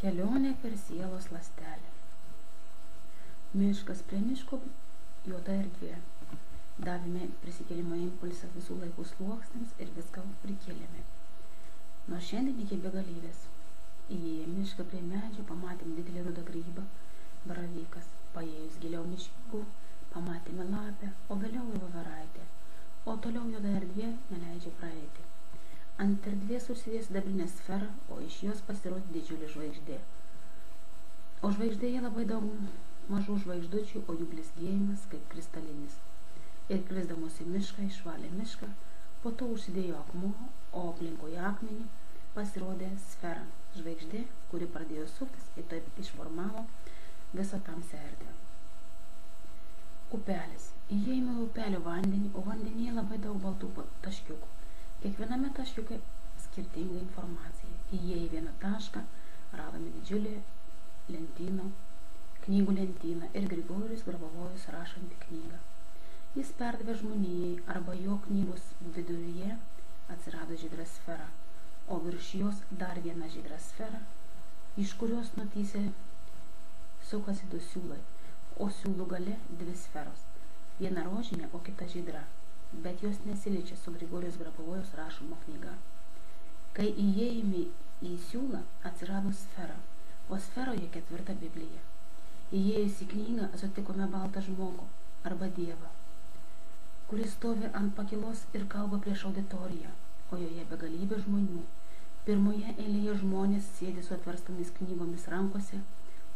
Kelionė per sielos ląstelę. Miškas prie miško, juoda erdvė. Davėme prisikėlimo impulsą visų laikų sluoksniams ir viską prikėlėme. Nuo šiandien iki begalybės. Įėję mišką prie medžio pamatėm didelį rudą grybą, baravykas. Paėjus giliau miškų pamatėme lapę, o vėliau ir voveraitę. O toliau juoda erdvė neleidžia praeiti. Ant erdvės užsidės sidabrinė sfera, o iš jos pasirodė didžiulė žvaigždė. O žvaigždėje labai daug mažų žvaigždučių, o jų blizgėjimas kaip kristalinis. Ir krisdamos į mišką išvalė mišką, po to užsidėjo akmuo, o aplinkoje akmenį pasirodė sfera, žvaigždė, kuri pradėjo suktis ir taip išformavo visą tamsią erdvę. Upelis. Įėjome į upelio vandenį, o vandenyje labai daug baltų taškiukų. Kiekviename taškiuke skirtinga informacija. Įėję į vieną tašką radome didžiulį lentyną, knygų lentyną ir Grigorijus Grabovojus rašantį knygą. Jis perdavė žmonijai, arba jo knygos viduryje atsirado žydra sfera, o virš jos dar viena žydra sfera, iš kurios nutįsė sukasi du siūlai, o siūlų gale dvi sferos, viena rožinė, o kita žydra, bet jos nesiliečia su Grigorijus Grabovojus rašoma knyga. Kai įėjome į siūlą, atsirado sfera, o sferoje ketvirta Biblija. Įėjus į knygą sutikome baltą žmogų, arba Dievą, kuris stovi ant pakilos ir kalba prieš auditoriją, o joje begalybė žmonių. Pirmoje eilėje žmonės sėdi su atverstomis knygomis rankose,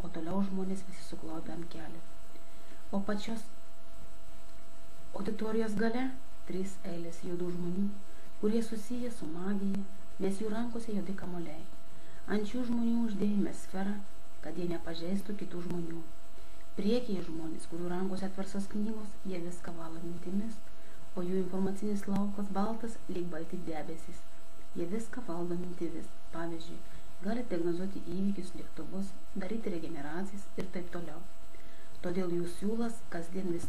o toliau žmonės visi suklaupę ant kelių. O pačios auditorijos gale 3 eilės juodų žmonių, kurie susiję su magija, nes jų rankose juodi kamuoliai. Ant šių žmonių uždėjome sferą, kad jie nepažeistų kitų žmonių. Priekyje žmonės, kurių rankose atversos knygos, jie viską valo mintimis, o jų informacinis laukas baltas lyg balti debesys. Jie viską valdo mintimis. Pavyzdžiui, gali diagnozuoti įvykius, lėktuvus, daryti regeneracijas ir taip toliau. Todėl jų siūlas kasdien vis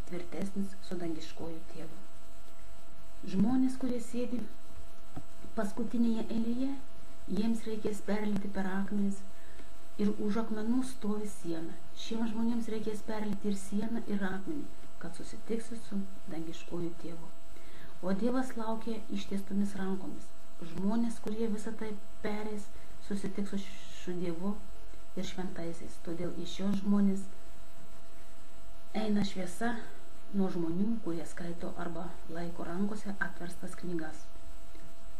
tvirtesnis su dangiškoju tėvu. Žmonės, kurie sėdi paskutinėje eilėje, jiems reikės perlipti per akmenis ir už akmenų stovi siena. Šiems žmonėms reikės perlipti ir sieną, ir akmenį, kad susitiksi su dangiškoju tėvu. O Dievas laukia ištiestomis rankomis. Žmonės, kurie visą tai perės, susitiks su Dievu ir šventaisiais. Todėl iš šios žmonės eina šviesa nuo žmonių, kurie skaito arba laiko rankose atverstas knygas.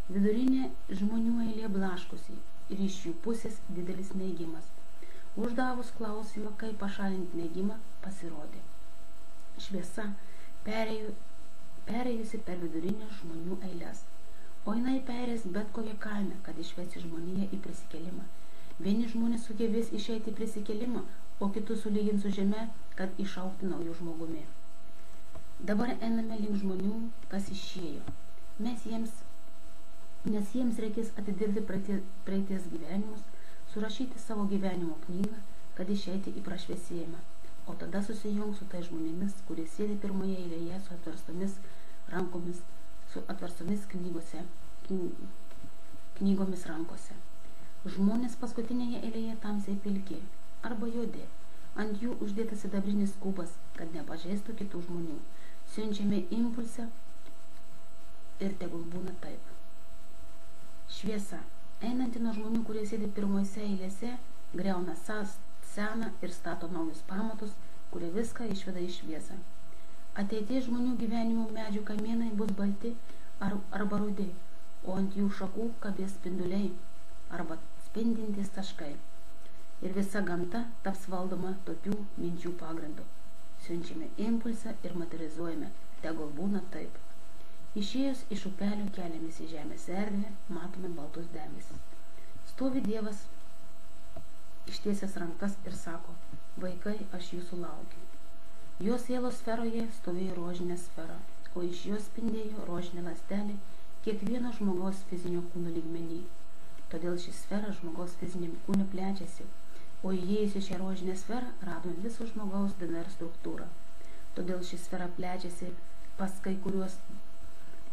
Vidurinė žmonių eilė blaškosi ir iš jų pusės didelis neigimas. Uždavus klausimą, kaip pašalinti neigimą, pasirodė šviesa perėjusi per vidurinę žmonių eilės. O jinai perės bet kokią kainą, kad išvesi žmoniją į prisikėlimą. Vieni žmonės sugebės išeiti į prisikėlimą, o kitus sulygins su žeme, kad išaugti naujų žmogumi. Dabar einame link žmonių, kas išėjo. Nes jiems reikės atidirbti praeities gyvenimus, surašyti savo gyvenimo knygą, kad išeiti į prašviesėjimą, o tada susijungs su tai žmonėmis, kurie sėdi pirmoje eilėje su atverstomis rankomis, su atverstomis knygomis rankose. Žmonės paskutinėje eilėje tamsiai pilki arba juodi, ant jų uždėtas sidabrinis kubas, kad nepažeistų kitų žmonių. Siunčiame impulsą ir tegul būna taip. Šviesa, einanti nuo žmonių, kurie sėdi pirmose eilėse, griauna seną ir stato naujus pamatus, kurie viską išveda į šviesą. Ateities žmonių gyvenimo medžių kamienai bus balti arba rudi, o ant jų šakų kabės spinduliai arba spindintys taškai. Ir visa gamta taps valdoma tokių minčių pagrindų. Siunčiame impulsą ir materializuojame, tegul būna taip. Išėjus iš upelio keliamės į žemės erdvę, matome baltus debesis. Stovi Dievas, ištiesęs rankas ir sako: vaikai, aš jūsų laukiu. Jo sielos sferoje stovėjo rožinė sfera, o iš jos spindėjo rožinė ląstelė kiekvieno žmogaus fizinio kūno lygmenį. Todėl ši sfera žmogaus fiziniam kūne plečiasi, o įėjus į šią rožinę sferą radome viso žmogaus DNR struktūrą. Todėl ši sfera plečiasi pas kai kuriuos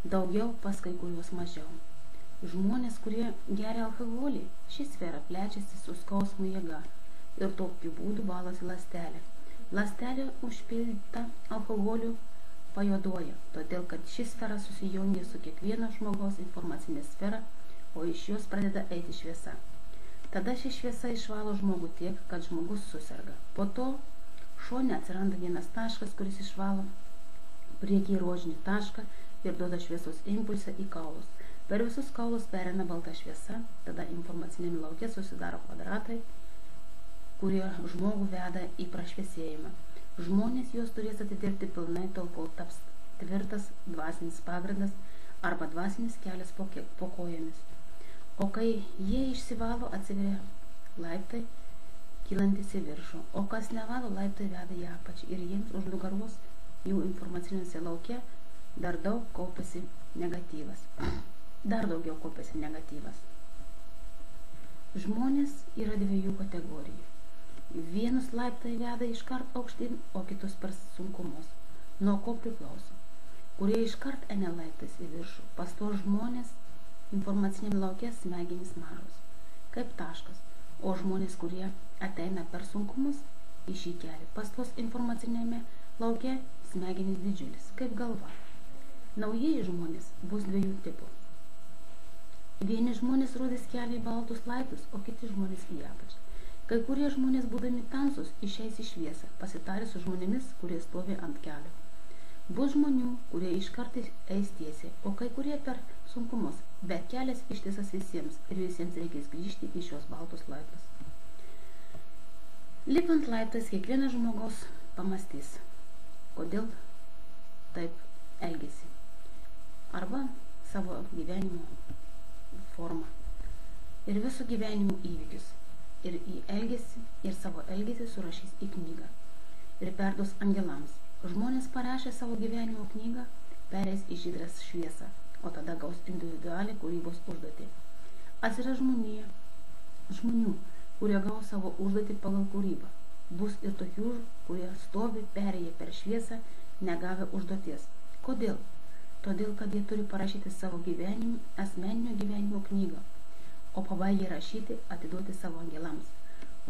daugiau, pas kai kuriuos mažiau. Žmonės, kurie geria alkoholį, ši sfera plečiasi su skausmo jėga ir tokiu būdu valosi ląstelė. Ląstelė užpildyta alkoholiu pajuoduoja, todėl kad ši sfera susijungia su kiekvieno žmogaus informacinė sfera, o iš jos pradeda eiti šviesa. Tada ši šviesa išvalo žmogų tiek, kad žmogus suserga. Po to šone atsiranda vienas taškas, kuris išvalo priekį rožinį tašką ir duoda šviesos impulsą į kaulus. Per visus kaulus pereina balta šviesa, tada informacinėme lauke susidaro kvadratai, kurie žmogų veda į prašviesėjimą. Žmonės juos turės atidirbti pilnai tol, kol taps tvirtas dvasinis pagrindas arba dvasinis kelias po kojomis. O kai jie išsivalo, atsiveria laiptai, kylantis į viršų. O kas nevalo, laiptai veda į apačią ir jiems už nugaros jų informaciniuose lauke dar daugiau kaupiasi negatyvas. Žmonės yra dviejų kategorijų. Vienus laiptai veda iškart aukštyn, o kitus per sunkumus. Nuo ko priklauso? Kurie iškart eina laiptais į viršų, pas tuos žmonės informaciniam lauke smegenys mažos, kaip taškas, o žmonės, kurie ateina per sunkumus į šį kelią, pas tuos informacinėme lauke smegenys didžiulis, kaip galva. Naujieji žmonės bus dviejų tipų. Vieni žmonės rodys kelią į baltus laiptus, o kiti žmonės į apačią. Kai kurie žmonės, būdami tamsus, išeis į šviesą, pasitarę su žmonėmis, kurie stovi ant kelio. Bus žmonių, kurie iškart eis tiesiai, o kai kurie per sunkumus, bet kelias ištisas visiems ir visiems reikės grįžti į šios baltus laiptus. Lipant laiptais, kiekvienas žmogaus pamastys, kodėl taip elgiasi, arba savo gyvenimo formą ir viso gyvenimo įvykius, ir į elgesį, ir savo elgesį surašys į knygą ir perduos angelams. Žmonės parašę savo gyvenimo knygą pereis į žydrės šviesą, o tada gaus individualią kūrybos užduotį. Atsiras žmonių, kurie gaus savo užduotį pagal kūrybą. Bus ir tokių, kurie stovi perėję per šviesą, negavę užduoties. Kodėl? Todėl, kad jie turi parašyti savo asmeninio gyvenimo knygą, o pabaigę rašyti, atiduoti savo angelams.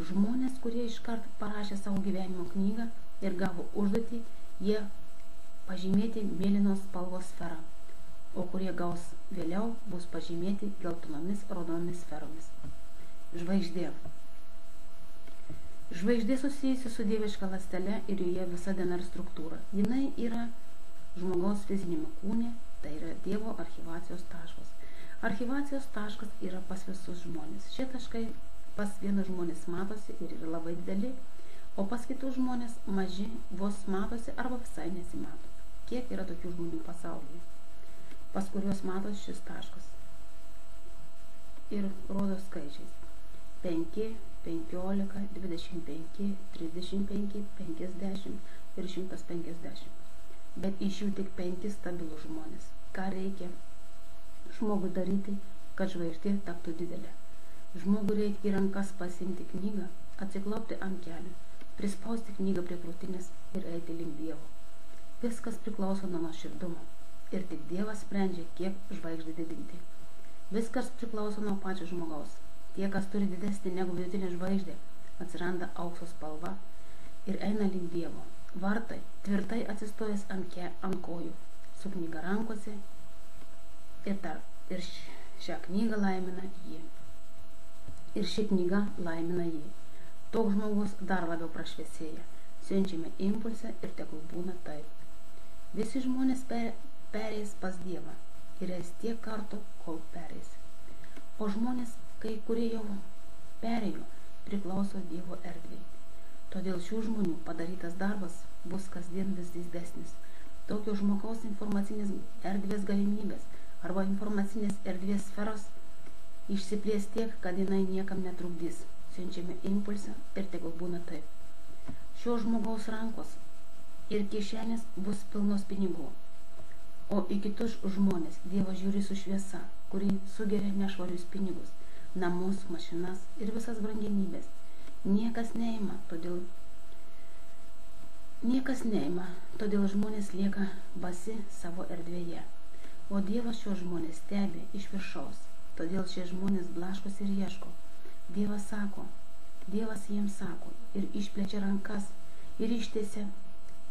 Žmonės, kurie iškart parašė savo gyvenimo knygą ir gavo užduotį, jie pažymėti mėlynos spalvos sferą, o kurie gaus vėliau, bus pažymėti geltonomis raudonomis sferomis. Žvaigždė. Žvaigždė susijusi su dieviška ląstele ir joje visa DNR struktūra. Jinai yra žmogaus fizinėme kūne, tai yra Dievo archyvacijos taškas. Archyvacijos taškas yra pas visus žmonės. Šie taškai pas vienus žmonės matosi ir yra labai dideli, o pas kitus žmonės maži, vos matosi arba visai nesimato. Kiek yra tokių žmonių pasaulyje, pas kuriuos matos šis taškas? Ir rodo skaičiais. 5, 15, 25, 35, 50 ir 150. Bet iš jų tik 5 stabilų žmonės. Ką reikia žmogui daryti, kad žvaigždė taptų didelė? Žmogui reikia į rankas pasiimti knygą, atsiklaupti ant kelių, prispausti knygą prie krūtinės ir eiti link Dievo. Viskas priklauso nuo nuoširdumo ir tik Dievas sprendžia, kiek žvaigždį didinti. Viskas priklauso nuo pačio žmogaus. Tie, kas turi didesnį negu vidutinė žvaigždė, atsiranda aukso spalva ir eina link Dievo. Vartai tvirtai atsistojęs ant kojų, su knyga rankose ir šią knygą laimina jį. Ir ši knyga laimina jį. Toks žmogus dar labiau prašviesėja. Siunčiame impulsą ir tegul būna taip. Visi žmonės pereis pas Dievą ir eis tiek kartų, kol pereis. O žmonės, kai kurie jau perėjo, priklauso Dievo erdvei. Todėl šių žmonių padarytas darbas bus kasdien vis didesnis. Tokio žmogaus informacinės erdvės galimybės arba informacinės erdvės sferos išsiplės tiek, kad jinai niekam netrukdys. Siunčiame impulsą ir tegul būna taip. Šio žmogaus rankos ir kišenės bus pilnos pinigų, o į kitus žmonės Dievas žiūri su šviesa, kuri sugeria nešvarius pinigus, namus, mašinas ir visas brangenybės. Niekas neima, todėl žmonės lieka basi savo erdvėje, o Dievas šios žmonės stebi iš viršaus Todėl šie žmonės blaškosi ir ieško. Dievas jiems sako ir išplečia rankas ir ištiesia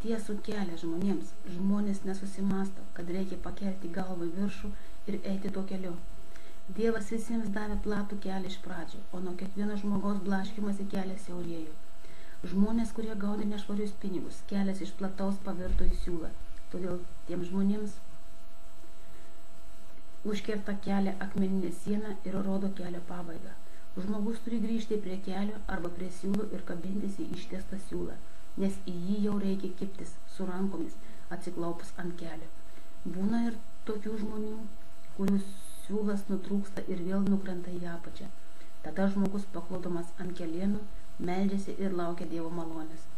tiesų kelią žmonėms. Žmonės nesusimasto, kad reikia pakelti galvą į viršų ir eiti tuo keliu. Dievas visiems davė platų kelią iš pradžių, o nuo kiekvieno žmogaus blaškymasi kelias siaurėjo. Žmonės, kurie gaudė nešvarius pinigus, kelias iš plataus pavirto į siūlą. Todėl tiems žmonėms užkerta kelią akmeninė siena ir rodo kelio pabaigą. Žmogus turi grįžti prie kelio arba prie siūlų ir kabintis į ištiestą siūlą, nes į jį jau reikia kibtis su rankomis, atsiklaupus ant kelio. Būna ir tokių žmonių, kurių siūlas nutrūksta ir vėl nukrenta į apačią. Tada žmogus paklodamas ant kelienų meldžiasi ir laukia Dievo malonės.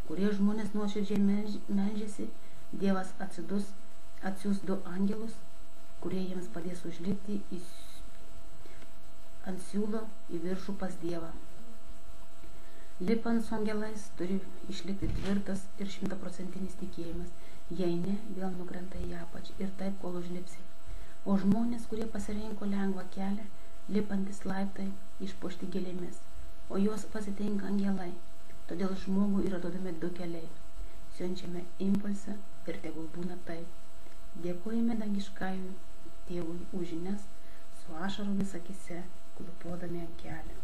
Kurie žmonės nuoširdžiai meldžiasi, Dievas atsiųs 2 angelus, kurie jiems padės užlipti ant siūlo į viršų pas Dievą. Lipant su angelais turi išlikti tvirtas ir 100% tikėjimas, jei ne, vėl nukrenta į apačią ir taip, kol užlipsi. O žmonės, kurie pasirinko lengvą kelią, lipantis laiptai išpuošti gėlėmis, o juos pasitinka angelai. Todėl žmogui yra duodami 2 keliai. Siunčiame impulsą ir tegul būna taip. Dėkojame dangiškajui Tėvui už žinias, su ašaromis akyse, klūpodami ant kelio.